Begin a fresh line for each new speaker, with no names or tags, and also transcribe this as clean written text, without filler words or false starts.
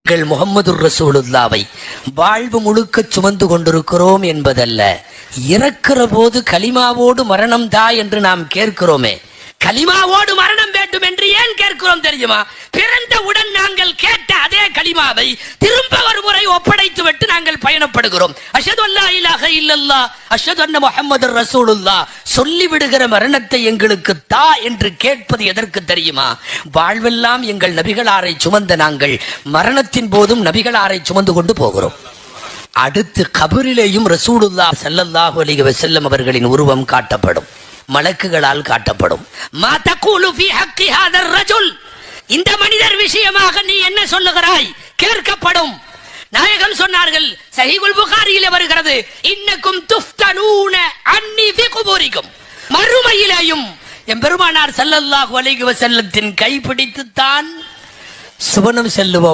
முஹம்மது ரசூலுல்லாவை வாழ்வு முழுக்க சுமந்து கொண்டிருக்கிறோம் என்பதல்ல, இறக்கிற போது கலிமாவோடு மரணம் தா என்று நாம் கேட்கிறோமே. கலிமாவோடு மரணம் வேண்டும் என்று ஏன் கேட்கிறோம் தெரியுமா? பிறந்தவுடன் நாங்கள் கேட்ட அதே கலிமாவை திரும்ப ஒரு முறை ஒப்படைத்து விட்டு நாங்கள் பயணப்படுகிறோம். அஷ்ஹது அல்லா இலாஹ இல்லல்லாஹ் அஷ்ஹது அன்ன முஹம்மது ரசூலுல்லாஹ் சொல்லிவிடுகிற மரணத்தை எங்களுக்கு தா என்று கேட்பது எதற்கு தெரியுமா? வாழ்வெல்லாம் எங்கள் நபிகளாரை சுமந்த நாங்கள் மரணத்தின் போதும் நபிகளாரை சுமந்து கொண்டு போகிறோம். அடுத்து கபரிலேயும் ரசூலுல்லாஹ் ஸல்லல்லாஹு அலைஹி வஸல்லம் அவர்களின் உருவம் காட்டப்படும், மலக்குகளால் காட்டப்படும். மா தகூலு ஃபீ ஹக்கி ஹாதர் ரஜுல், இந்த மனிதர் விஷயமாக நீ என்ன சொல்லுகிறாய் கேட்கப்படும். நாயகம் சொன்னார்கள், சஹீஹுல் புகாரியிலே வருகிறது, இன்னக்கும் துஃப்தனூன அன்னி ஃபீ குபூரிக்கும், மறுமையிலேயும் எம்பெருமானார் ஸல்லல்லாஹு அலைஹி வஸல்லத்தின் கைப்பிடித்து தான் சுவனம் செல்லுவோம்.